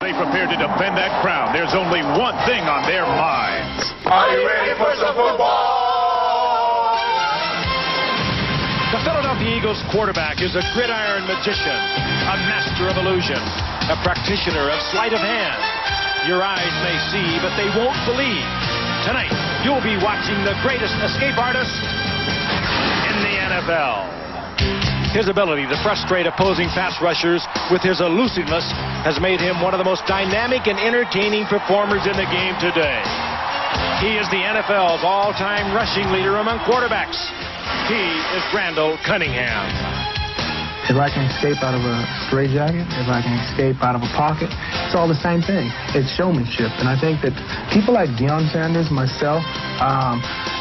They prepare to defend that crown. There's only one thing on their minds. Are you ready for some football? The Philadelphia Eagles quarterback is a gridiron magician, a master of illusion, a practitioner of sleight of hand. Your eyes may see, but they won't believe. Tonight, you'll be watching the greatest escape artist in the NFL. His ability to frustrate opposing pass rushers with his elusiveness has made him one of the most dynamic and entertaining performers in the game today. He is the NFL's all-time rushing leader among quarterbacks. He is Randall Cunningham. If I can escape out of a straitjacket, if I can escape out of a pocket, it's all the same thing. It's showmanship. And I think that people like Deion Sanders, myself,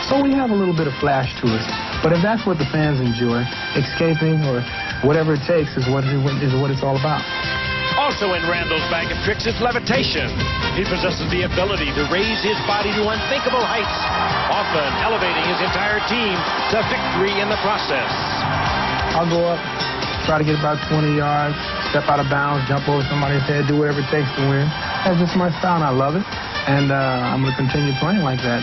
so we have a little bit of flash to us. But if that's what the fans enjoy, escaping or whatever it takes is what it's all about. Also in Randall's bag of tricks is levitation. He possesses the ability to raise his body to unthinkable heights, often elevating his entire team to victory in the process. I'll go up, try to get about 20 yards, step out of bounds, jump over somebody's head, do whatever it takes to win. That's just my style, and I love it. And I'm going to continue playing like that.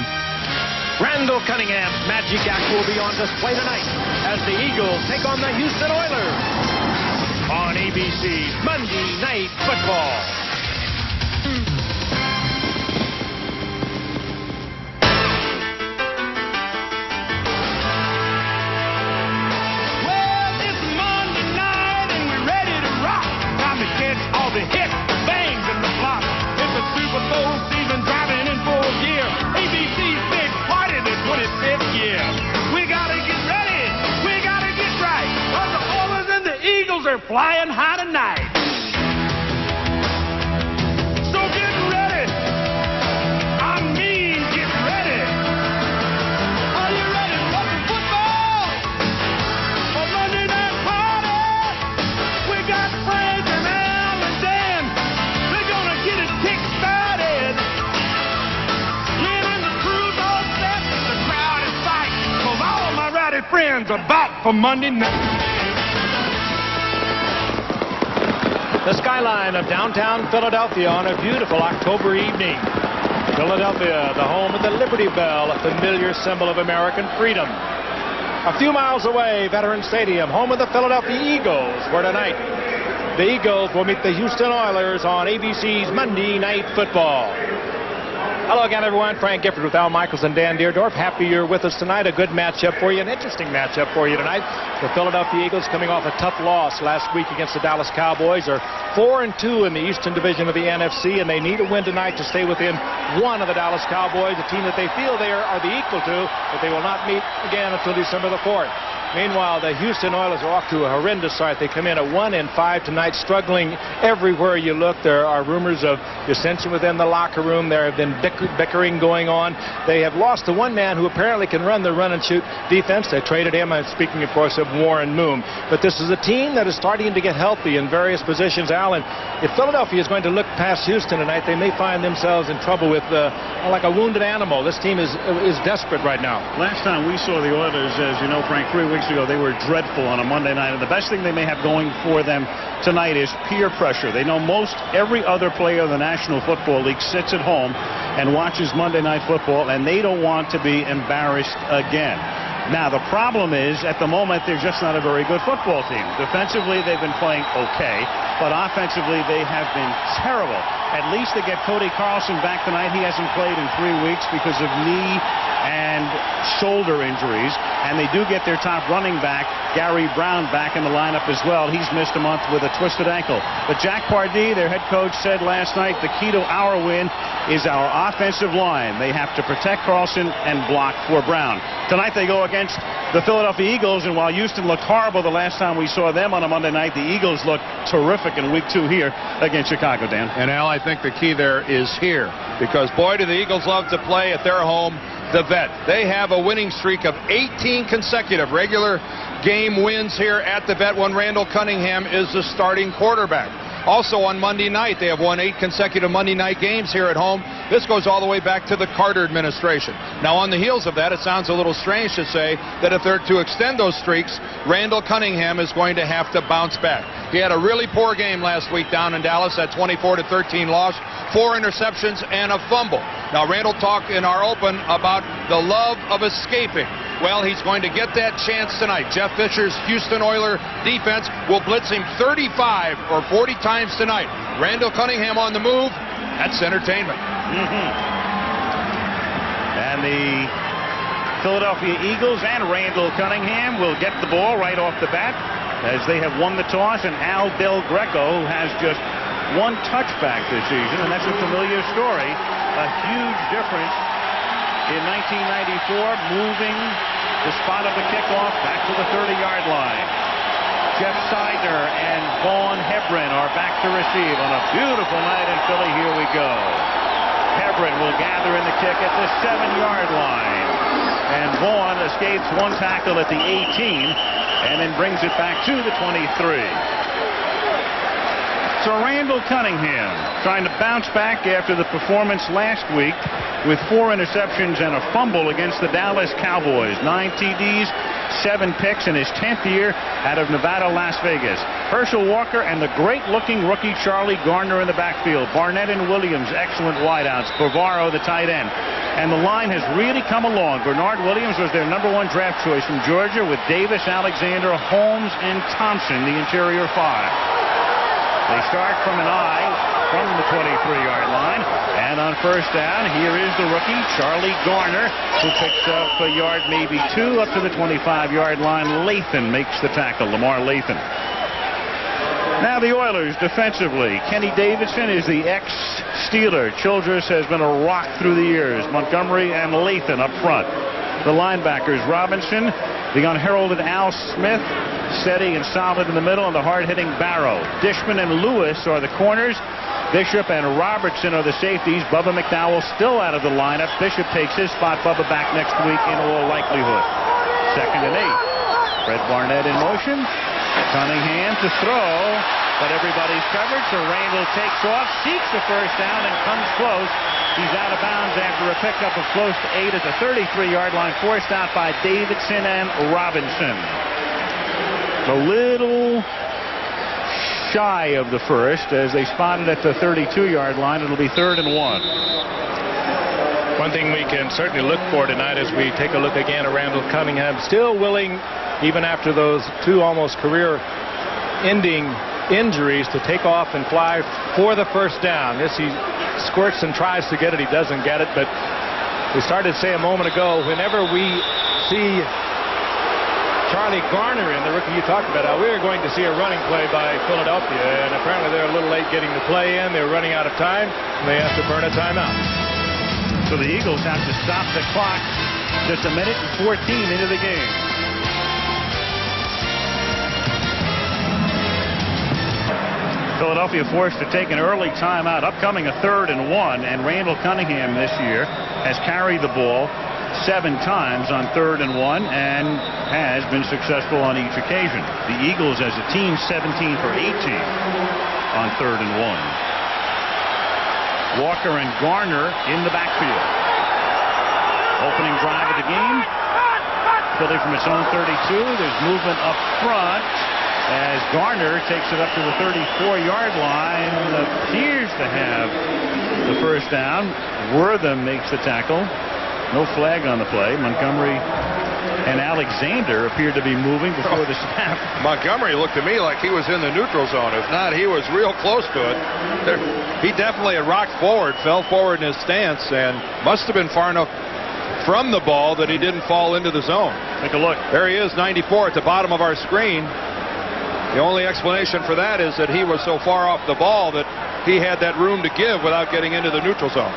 Randall Cunningham's magic act will be on display tonight as the Eagles take on the Houston Oilers on ABC's Monday Night Football. Well, it's Monday night and we're ready to rock. Time to catch all the hits, bangs, and the flops. It's a Super Bowl season driving in full gear. ABC's big party this 25th year. We gotta get ready, we gotta get right, 'cause the Oilers and the Eagles are flying high tonight. So get ready, I mean get ready. Are you ready for some football? For Monday Night Party, we got Frank and Al and Dan. They're gonna get it kick-started. Lynn and the crew's all set, the crowd is tight, 'cause all my rowdy friends are back for Monday night. The skyline of downtown Philadelphia on a beautiful October evening. Philadelphia, the home of the Liberty Bell, a familiar symbol of American freedom. A few miles away, Veterans Stadium, home of the Philadelphia Eagles, where tonight the Eagles will meet the Houston Oilers on ABC's Monday Night Football. Hello again, everyone. Frank Gifford with Al Michaels and Dan Deerdorf. Happy you're with us tonight. A good matchup for you, an interesting matchup for you tonight. The Philadelphia Eagles, coming off a tough loss last week against the Dallas Cowboys, are 4-2 in the Eastern Division of the NFC, and they need a win tonight to stay within one of the Dallas Cowboys, a team that they feel they are the equal to, but they will not meet again until December the 4th. Meanwhile, the Houston Oilers are off to a horrendous start. They come in at 1-5 tonight, struggling everywhere you look. There are rumors of dissension within the locker room. There have been bickering going on. They have lost to one man who apparently can run the run-and-shoot defense. They traded him. I'm speaking, of course, of Warren Moon. But this is a team that is starting to get healthy in various positions, Alan. If Philadelphia is going to look past Houston tonight, they may find themselves in trouble with like a wounded animal. This team is desperate right now. Last time we saw the Oilers, as you know, Frank, 3 weeks ago, they were dreadful on a Monday night. And the best thing they may have going for them tonight is peer pressure. They know most every other player in the National Football League sits at home and watches Monday Night Football, and they don't want to be embarrassed again. Now, the problem is, at the moment, they're just not a very good football team. Defensively, they've been playing okay, but offensively, they have been terrible. At least they get Cody Carlson back tonight. He hasn't played in 3 weeks because of knee and shoulder injuries, and they do get their top running back, Gary Brown, back in the lineup as well. He's missed a month with a twisted ankle. But Jack Pardee, their head coach, said last night the key to our win is our offensive line. They have to protect Carlson and block for Brown. Tonight they go against the Philadelphia Eagles, and while Houston looked horrible the last time we saw them on a Monday night, the Eagles look terrific in week 2 here against Chicago, Dan. And Al, I think the key there is here, because boy, do the Eagles love to play at their home, the Vet. They have a winning streak of 18 consecutive regular game wins here at the Vet when Randall Cunningham is the starting quarterback. Also on Monday night, they have won 8 consecutive Monday night games here at home This goes all the way back to the Carter administration. Now, on the heels of that, it sounds a little strange to say that if they're to extend those streaks, Randall Cunningham is going to have to bounce back. He had a really poor game last week down in Dallas, that 24-13 loss, 4 interceptions and a fumble. Now, Randall talked in our open about the love of escaping. Well, he's going to get that chance tonight. Jeff Fisher's Houston Oiler defense will blitz him 35 or 40 times tonight. Randall Cunningham on the move. That's entertainment. And the Philadelphia Eagles and Randall Cunningham will get the ball right off the bat as they have won the toss, and Al Del Greco has just 1 touchback this season, and that's a familiar story. A huge difference in 1994, moving the spot of the kickoff back to the 30-yard line. Jeff Seidner and Vaughn Hebron are back to receive on a beautiful night in Philly. Here we go. Hebron will gather in the kick at the 7-yard line. And Vaughn escapes 1 tackle at the 18 and then brings it back to the 23. So Randall Cunningham trying to bounce back after the performance last week with 4 interceptions and a fumble against the Dallas Cowboys. 9 TDs, 7 picks in his 10th year out of Nevada, Las Vegas. Herschel Walker and the great-looking rookie Charlie Garner in the backfield. Barnett and Williams, excellent wideouts. Bavaro, the tight end. And the line has really come along. Bernard Williams was their #1 draft choice from Georgia, with Davis, Alexander, Holmes, and Thompson, the interior 5. They start from an I from the 23-yard line. And on first down, here is the rookie, Charlie Garner, who picks up a yard, maybe 2, up to the 25-yard line. Lathan makes the tackle, Lamar Lathan. Now the Oilers defensively. Kenny Davidson is the ex-Steeler. Childress has been a rock through the years. Montgomery and Lathan up front. The linebackers, Robinson, the unheralded Al Smith, steady and solid in the middle, and the hard-hitting Barrow. Dishman and Lewis are the corners. Bishop and Robertson are the safeties. Bubba McDowell still out of the lineup. Bishop takes his spot. Bubba back next week in all likelihood. 2nd and 8. Fred Barnett in motion. Cunningham to throw, but everybody's covered, so Randall takes off, seeks the first down, and comes close. He's out of bounds after a pickup of close to 8 at the 33-yard line, forced out by Davidson and Robinson. A little shy of the first as they spotted at the 32-yard line. It'll be 3rd and 1. One thing we can certainly look for tonight as we take a look again at Randall Cunningham, still willing, even after those 2 almost career-ending injuries, to take off and fly for the first down. This, he squirts and tries to get it. He doesn't get it, but we started to say a moment ago, whenever we see Charlie Garner in, the rookie you talked about, we're going to see a running play by Philadelphia, and apparently they're a little late getting the play in. They're running out of time, and they have to burn a timeout. So the Eagles have to stop the clock just a minute and 14 into the game. Philadelphia forced to take an early timeout, upcoming a 3rd and 1, and Randall Cunningham this year has carried the ball 7 times on 3rd and 1 and has been successful on each occasion. The Eagles as a team 17 for 18 on 3rd and 1. Walker and Garner in the backfield. Opening drive of the game. Philly from its own 32. There's movement up front as Garner takes it up to the 34-yard line. Appears to have the first down. Wortham makes the tackle. No flag on the play. Montgomery and Alexander appeared to be moving before the snap. Montgomery looked to me like he was in the neutral zone. If not, he was real close to it. He definitely had rocked forward, fell forward in his stance, and must have been far enough from the ball that he didn't fall into the zone. Take a look. There he is, 94 at the bottom of our screen. The only explanation for that is that he was so far off the ball that he had that room to give without getting into the neutral zone.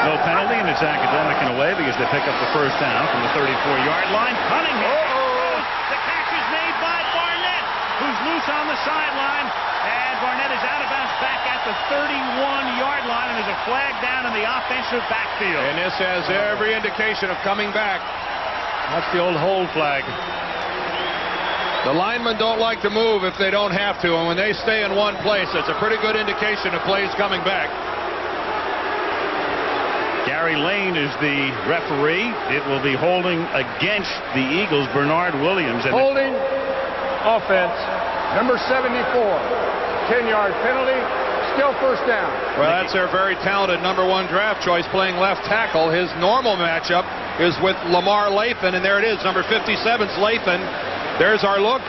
No penalty, and it's academic in a way because they pick up the first down from the 34-yard line. Cunningham. The catch is made by Barnett, who's loose on the sideline. And Barnett is out of bounds back at the 31-yard line, and there's a flag down in the offensive backfield. And this has every indication of coming back. That's the old hold flag. The linemen don't like to move if they don't have to, and when they stay in one place, it's a pretty good indication of plays coming back. Gary Lane is the referee. It will be holding against the Eagles, Bernard Williams. And holding offense, number 74. 10-yard penalty, still first down. Well, that's their very talented #1 draft choice playing left tackle. His normal matchup is with Lamar Lathan, and there it is, number 57's Lathan. There's our look.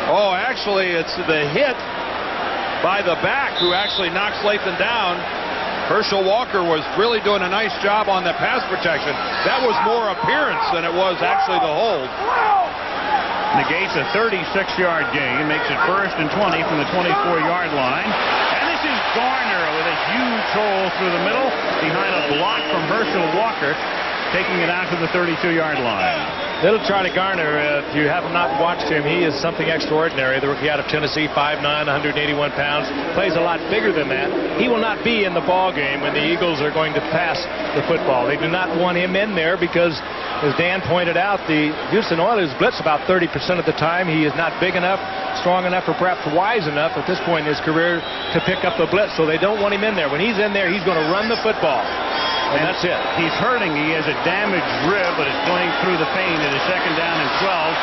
Oh, actually, it's the hit by the back who actually knocks Lathan down. Herschel Walker was really doing a nice job on the pass protection. That was more appearance than it was actually the hold. Negates a 36-yard gain, makes it 1st and 20 from the 24-yard line. And this is Garner with a huge hole through the middle behind a block from Herschel Walker, taking it out to the 32-yard line. Little Charlie Garner, if you have not watched him, he is something extraordinary. The rookie out of Tennessee, 5'9", 181 pounds, plays a lot bigger than that. He will not be in the ball game when the Eagles are going to pass the football. They do not want him in there because, as Dan pointed out, the Houston Oilers blitz about 30% of the time. He is not big enough, strong enough, or perhaps wise enough at this point in his career to pick up the blitz, so they don't want him in there. When he's in there, he's going to run the football. And that's it. He's hurting. He has a damaged rib, but is playing through the pain. It is 2nd down and 12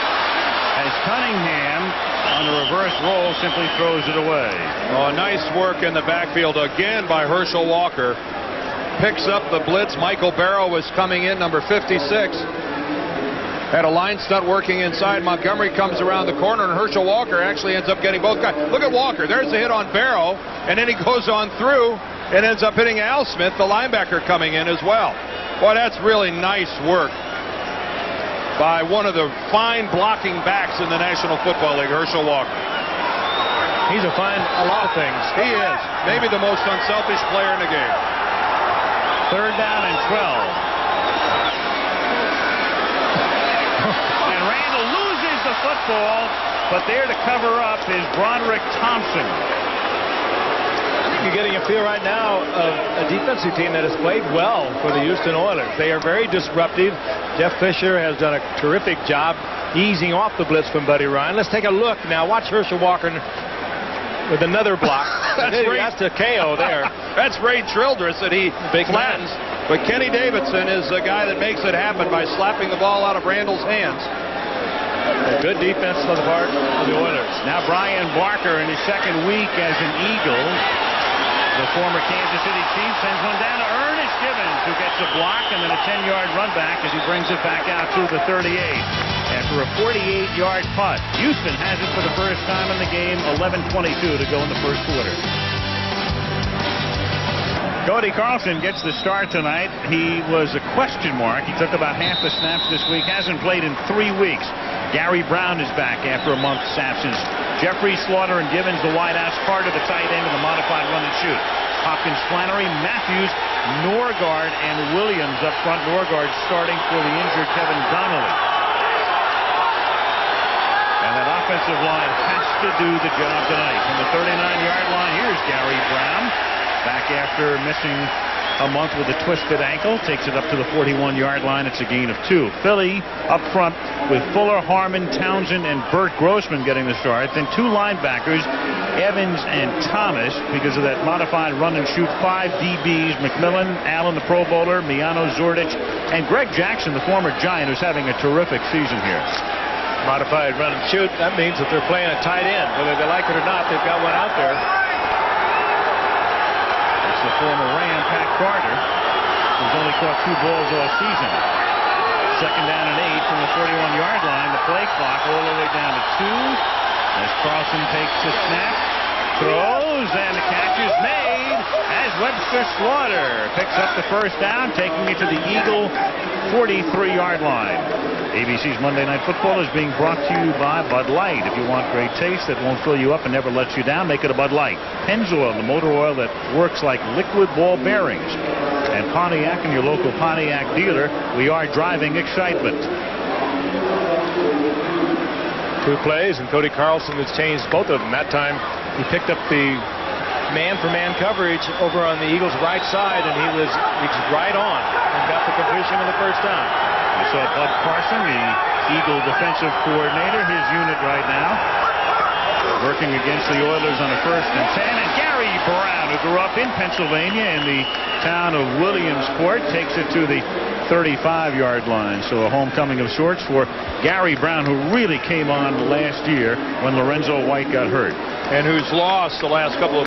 as Cunningham, on a reverse roll, simply throws it away. Oh, nice work in the backfield again by Herschel Walker. Picks up the blitz. Michael Barrow was coming in, number 56. Had a line stunt working inside. Montgomery comes around the corner, and Herschel Walker actually ends up getting both guys. Look at Walker. There's the hit on Barrow, and then he goes on through and ends up hitting Al Smith, the linebacker, coming in as well. Boy, that's really nice work by one of the fine blocking backs in the National Football League, Herschel Walker. He's a lot of things. He is. Maybe the most unselfish player in the game. 3rd down and 12. And Randall loses the football, but there to cover up is Broderick Thompson. You're getting a feel right now of a defensive team that has played well for the Houston Oilers. They are very disruptive. Jeff Fisher has done a terrific job easing off the blitz from Buddy Ryan. Let's take a look now. Watch Herschel Walker with another block. That's a KO there. That's Ray Childress that he flattens. But Kenny Davidson is the guy that makes it happen by slapping the ball out of Randall's hands. A good defense on the part of the Oilers. Now Brian Barker in his 2nd week as an Eagle. The former Kansas City Chief sends one down to Ernest Givens, who gets a block and then a 10-yard run back as he brings it back out to the 38. After a 48-yard punt, Houston has it for the first time in the game. 11:22 to go in the 1st quarter. Cody Carlson gets the start tonight. He was a question mark. He took about half the snaps this week. Hasn't played in 3 weeks. Gary Brown is back after a month's absence. Jeffrey Slaughter and Givens, the wideouts, part of the tight end of the modified run and shoot. Hopkins, Flannery, Matthews, Norgard, and Williams up front. Norgard starting for the injured Kevin Donnelly. And that offensive line has to do the job tonight. From the 39-yard line, here's Gary Brown. Back after missing a month with a twisted ankle, takes it up to the 41-yard line. It's a gain of 2. Philly up front with Fuller, Harmon, Townsend, and Burt Grossman getting the start. Then 2 linebackers, Evans and Thomas, because of that modified run and shoot. 5 DBs, McMillan, Allen, the Pro Bowler, Miano, Zordich, and Greg Jackson, the former Giant, who's having a terrific season here. Modified run and shoot, that means that they're playing a tight end. Whether they like it or not, they've got one out there. The former Ram, Pat Carter, who's only caught 2 balls all season. 2nd down and 8 from the 41-yard line. The play clock all the way down to 2 as Carlson takes the snap, throws, and the catch is made as Webster Slaughter picks up the first down, taking it to the Eagle 43-yard line. ABC's Monday Night Football is being brought to you by Bud Light. If you want great taste that won't fill you up and never lets you down, make it a Bud Light. Pennzoil, the motor oil that works like liquid ball bearings. And Pontiac and your local Pontiac dealer, we are driving excitement. 2 plays, and Cody Carlson has changed both of them. That time, he picked up the man-for-man coverage over on the Eagles' right side, and he was right on and got the completion of the first down. We saw Bud Carson, the Eagle defensive coordinator, his unit right now, working against the Oilers on a 1st and 10. And Gary Brown Brown, who grew up in Pennsylvania in the town of Williamsport, takes it to the 35-yard line. So a homecoming of sorts for Gary Brown, who really came on last year when Lorenzo White got hurt. And who's lost the last couple of